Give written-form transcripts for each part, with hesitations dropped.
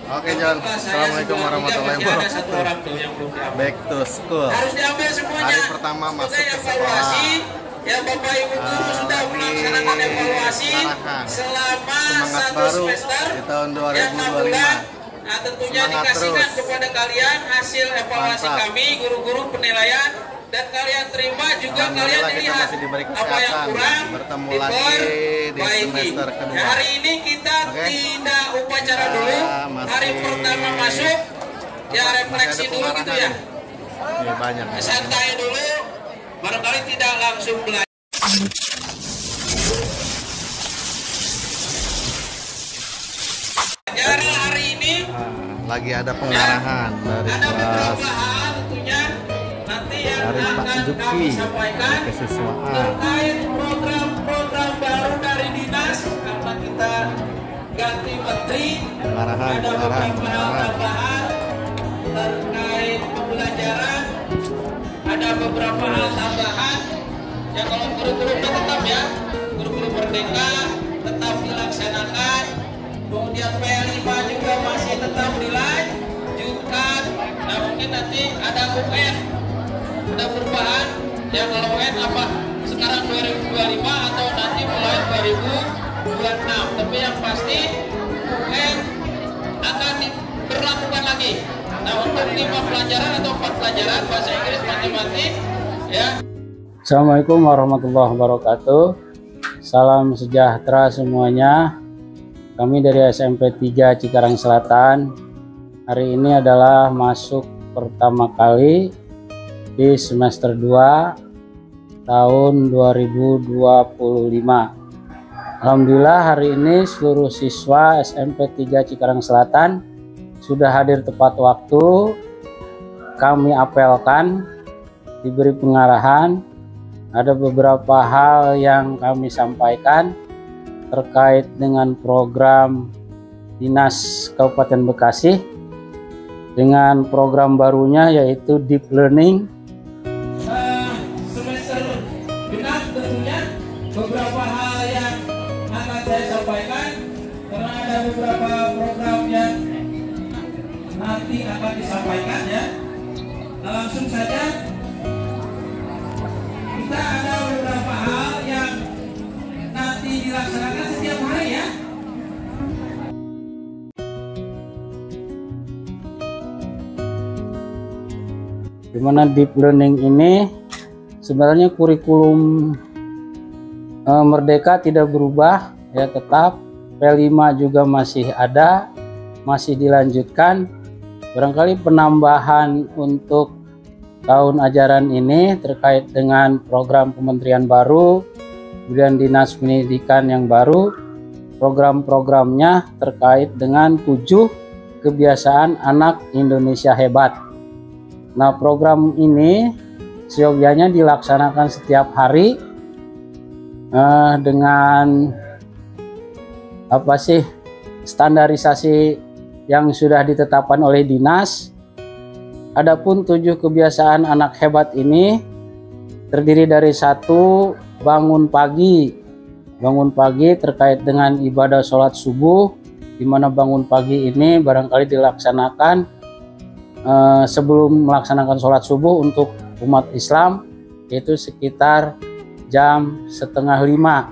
Oke John, Assalamualaikum warahmatullahi wabarakatuh. Back to school. Hari pertama masuk ke sekolah. Ya Bapak Ibu guru sudah melaksanakan evaluasi selama semangat satu baru semester di tahun 2025. Nah tentunya Semangat dikasihkan terus. kepada kalian hasil evaluasi Mantap. kami guru-guru penilaian dan kalian terima juga kalian Alhamdulillah kita dilihat masih diberi apa yang kesehatan. kurang Bertemu lagi di diperbaiki. semester kedua. Ya, hari ini kita Oke. tidak upacara Kita dulu, masih hari pertama masuk ya refleksi ada dulu gitu ya. Iya, banyak. Santai dulu, barangkali tidak langsung belajar. Pelajaran hari ini Lagi ada pengarahan dari ada kelas beberapa hal tentunya nanti yang dari Pak akan Juki kami sampaikan kesiswaan. terkait program-program baru dari dinas karena kita ganti menteri. Pengarahan, Ada pengarahan, beberapa hal pengarahan. tambahan terkait pembelajaran, ada beberapa hal tambahan ya. Kalau guru-guru tetap ya, guru-guru merdeka tetap dilaksanakan, kemudian P5 juga masih tetap dilanjutkan. Nah mungkin nanti ada UN, ada perubahan ya. Kalau UN apa sekarang 2025 atau nanti mulai 2026, tapi yang pasti UN akan diberlakukan lagi. Nah untuk 5 pelajaran atau 4 pelajaran bahasa Inggris, matematik ya. Assalamualaikum warahmatullahi wabarakatuh. Salam sejahtera semuanya. Kami dari SMP 3 Cikarang Selatan. Hari ini adalah masuk pertama kali di semester 2 tahun 2025. Alhamdulillah hari ini seluruh siswa SMP 3 Cikarang Selatan sudah hadir tepat waktu. Kami apelkan, diberi pengarahan. Ada beberapa hal yang kami sampaikan terkait dengan program Dinas Kabupaten Bekasi dengan program barunya yaitu Deep Learning. Semester genap tentunya beberapa hal yang akan saya sampaikan karena ada beberapa program yang nanti akan disampaikan ya. Langsung saja kita ada beberapa hal yang nanti dilaksanakan setiap hari ya. Di mana Deep Learning ini sebenarnya kurikulum Merdeka tidak berubah ya, tetap P5 juga masih ada, masih dilanjutkan. Barangkali penambahan untuk tahun ajaran ini terkait dengan program kementerian baru, kemudian dinas pendidikan yang baru, program-programnya terkait dengan 7 kebiasaan anak Indonesia hebat. Nah program ini seyogyanya dilaksanakan setiap hari dengan standarisasi yang sudah ditetapkan oleh dinas. Adapun 7 kebiasaan anak hebat ini terdiri dari 1, bangun pagi. Bangun pagi terkait dengan ibadah sholat subuh, di mana bangun pagi ini barangkali dilaksanakan sebelum melaksanakan sholat subuh untuk umat Islam, yaitu sekitar jam 4:30.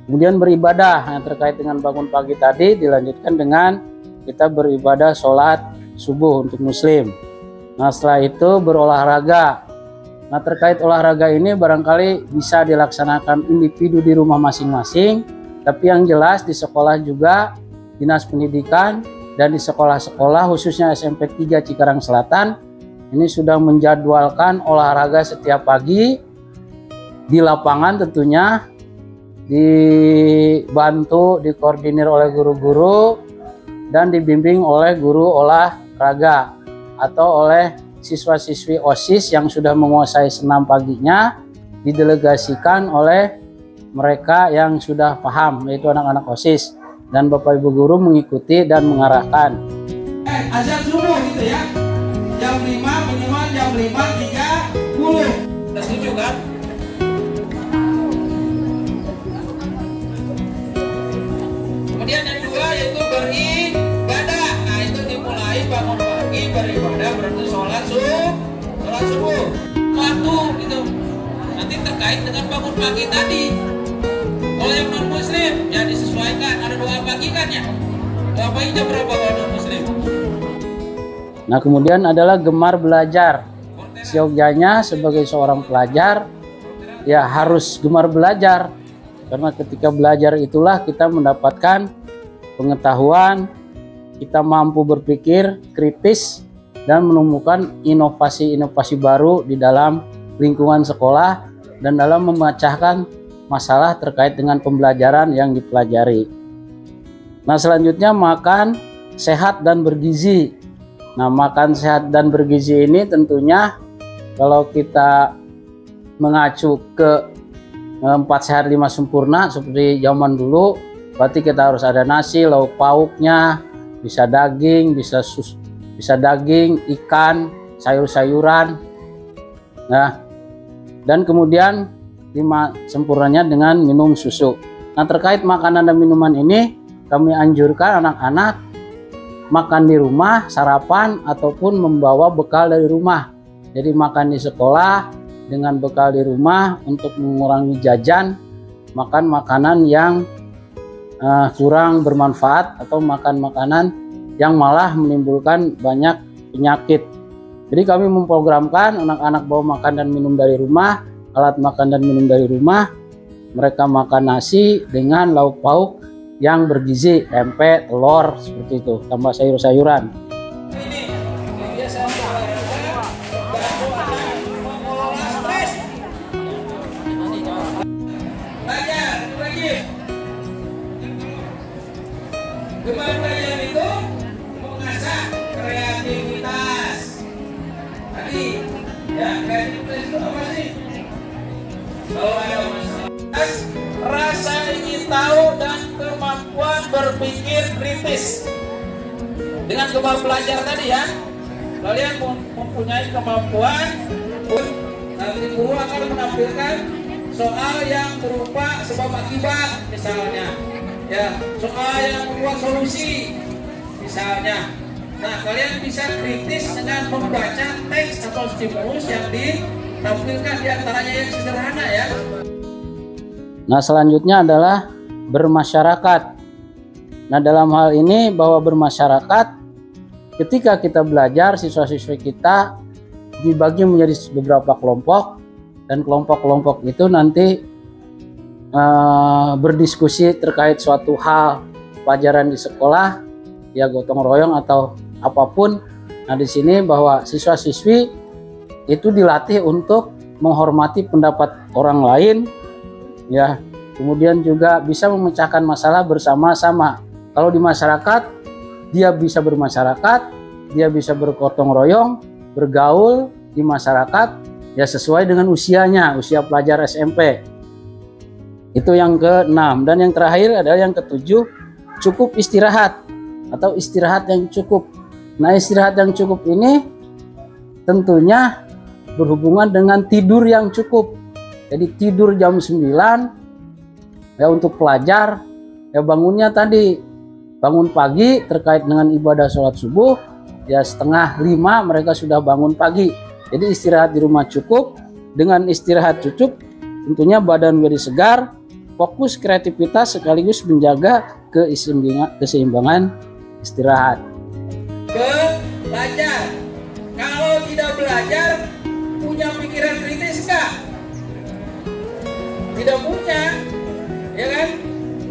Kemudian beribadah terkait dengan bangun pagi tadi dilanjutkan dengan kita beribadah sholat subuh untuk muslim. Nah setelah itu berolahraga. Nah terkait olahraga ini barangkali bisa dilaksanakan individu di rumah masing-masing, tapi yang jelas di sekolah juga dinas pendidikan dan di sekolah-sekolah khususnya SMP 3 Cikarang Selatan ini sudah menjadwalkan olahraga setiap pagi di lapangan, tentunya dibantu, dikoordinir oleh guru-guru dan dibimbing oleh guru olahraga atau oleh siswa-siswi OSIS yang sudah menguasai senam paginya, didelegasikan oleh mereka yang sudah paham, yaitu anak-anak OSIS, dan Bapak Ibu guru mengikuti dan mengarahkan. Azan subuh gitu ya, jam 5 minimal jam 5.30. Setuju kan? Kemudian yang kedua yaitu beribadah. terkait dengan bangun pagi tadi. Kalau yang non muslim ya disesuaikan, ada doa pagi kan ya. Doa pagi jam berapa kalau non muslim? Nah kemudian adalah gemar belajar. Siogyanya sebagai seorang pelajar ya harus gemar belajar, karena ketika belajar itulah kita mendapatkan pengetahuan, kita mampu berpikir kritis dan menemukan inovasi-inovasi baru di dalam lingkungan sekolah dan dalam memecahkan masalah terkait dengan pembelajaran yang dipelajari. Nah selanjutnya makan sehat dan bergizi. Nah makan sehat dan bergizi ini tentunya kalau kita mengacu ke 4 sehat 5 sempurna seperti zaman dulu, berarti kita harus ada nasi, lauk pauknya, bisa daging, bisa daging, ikan, sayur-sayuran. Nah, dan kemudian 5 sempurnanya dengan minum susu. Nah, terkait makanan dan minuman ini kami anjurkan anak-anak makan di rumah, sarapan ataupun membawa bekal dari rumah. Jadi makan di sekolah dengan bekal di rumah untuk mengurangi jajan, makan makanan yang kurang bermanfaat atau makan makanan yang malah menimbulkan banyak penyakit. Jadi kami memprogramkan anak-anak bawa makan dan minum dari rumah, alat makan dan minum dari rumah. Mereka makan nasi dengan lauk pauk yang bergizi, tempe, telur, seperti itu, tambah sayur-sayuran. Gemar belajar itu mengasah kreativitas. Tadi, ya kreativitas itu apa sih? Kalau ada masalah, rasa ingin tahu dan kemampuan berpikir kritis. Dengan gemar belajar tadi ya, kalian mempunyai kemampuan. Nanti guru akan menampilkan soal yang berupa sebab akibat misalnya. Ya, soal yang membuat solusi misalnya. Nah, kalian bisa kritis dengan membaca teks atau stimulus yang ditampilkan, diantaranya yang sederhana ya. Nah, selanjutnya adalah bermasyarakat. Nah, dalam hal ini bahwa bermasyarakat, ketika kita belajar, siswa-siswi kita dibagi menjadi beberapa kelompok, dan kelompok-kelompok itu nanti berdiskusi terkait suatu hal pelajaran di sekolah, ya gotong royong atau apapun. Nah di sini bahwa siswa-siswi itu dilatih untuk menghormati pendapat orang lain, ya. Kemudian juga bisa memecahkan masalah bersama-sama. Kalau di masyarakat, dia bisa bermasyarakat, dia bisa bergotong royong, bergaul di masyarakat, ya sesuai dengan usianya, usia pelajar SMP. Itu yang ke-6. Dan yang terakhir adalah yang ke-7, cukup istirahat atau istirahat yang cukup. Nah istirahat yang cukup ini tentunya berhubungan dengan tidur yang cukup. Jadi tidur jam 9 ya untuk pelajar, ya bangunnya tadi bangun pagi terkait dengan ibadah sholat subuh, ya 4:30 mereka sudah bangun pagi. Jadi istirahat di rumah cukup. Dengan istirahat cukup tentunya badan menjadi segar, fokus kreativitas sekaligus menjaga keseimbangan istirahat. Belajar. Kalau tidak belajar, punya pikiran kritis enggak? Tidak punya, ya kan?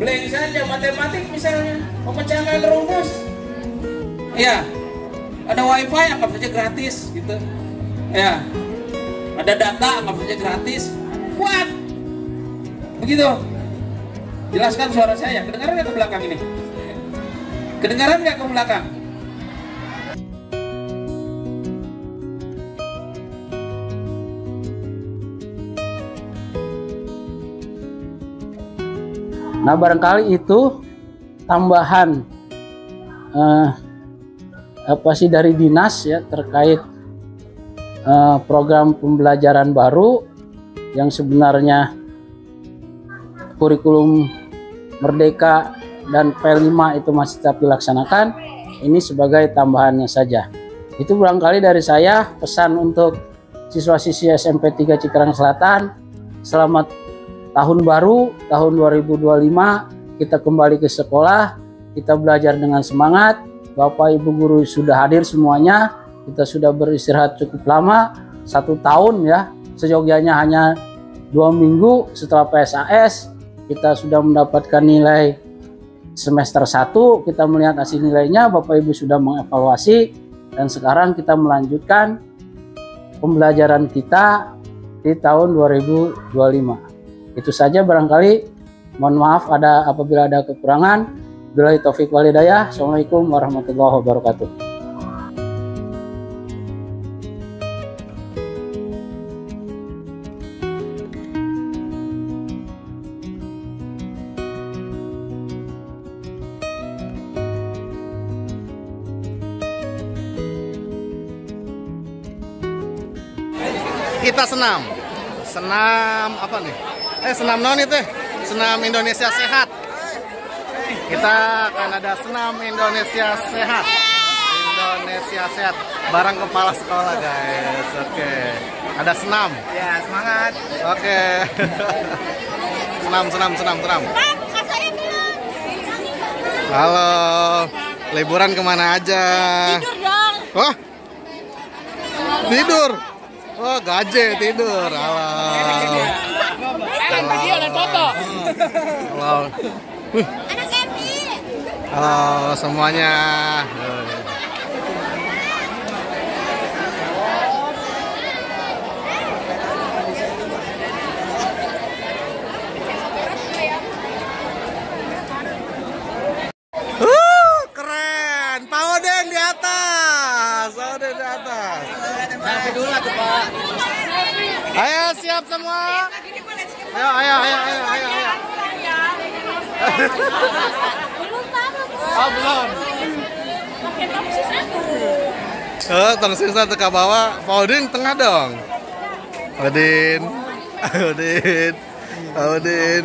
Blank saja. Matematik misalnya, memecahkan rumus. Ya, ada wifi anggap saja gratis gitu. Ya, ada data anggap saja gratis. What? Begitu. Jelaskan suara saya. Kedengaran nggak ke belakang ini? Kedengaran nggak ke belakang? Nah barangkali itu tambahan apa sih dari dinas ya terkait program pembelajaran baru yang sebenarnya kurikulum Merdeka dan P5 itu masih tetap dilaksanakan. Ini sebagai tambahannya saja. Itu barangkali dari saya pesan untuk siswa-siswi SMP 3 Cikarang Selatan selamat tahun baru, tahun 2025. Kita kembali ke sekolah, kita belajar dengan semangat. Bapak Ibu guru sudah hadir semuanya. Kita sudah beristirahat cukup lama, 1 tahun ya. Seyogyanya hanya 2 minggu setelah PSAS. Kita sudah mendapatkan nilai semester 1. Kita melihat hasil nilainya, Bapak Ibu sudah mengevaluasi. Dan sekarang kita melanjutkan pembelajaran kita di tahun 2025. Itu saja barangkali. Mohon maaf apabila ada kekurangan. Billahi taufik wal hidayah. Assalamualaikum warahmatullahi wabarakatuh. Kita senam apa nih? Senam non itu, senam Indonesia Sehat. Kita akan ada senam Indonesia Sehat. Indonesia Sehat bareng kepala sekolah guys. Oke. Ada senam. Ya, semangat. Oke. senam. Halo. Liburan kemana aja? Tidur dong. Wah. Tidur. Oh, gaje tidur. Halo. Halo. Anak Epi. Halo semuanya. Keren. Pak Oden di atas. Oden di atas. Sampai dulu tuh, Pak. Ayo siap semua. Ayo. Oh, belum. Tangsi satu ke bawah. Pak Odin tengah dong. Odin. Pak Odin.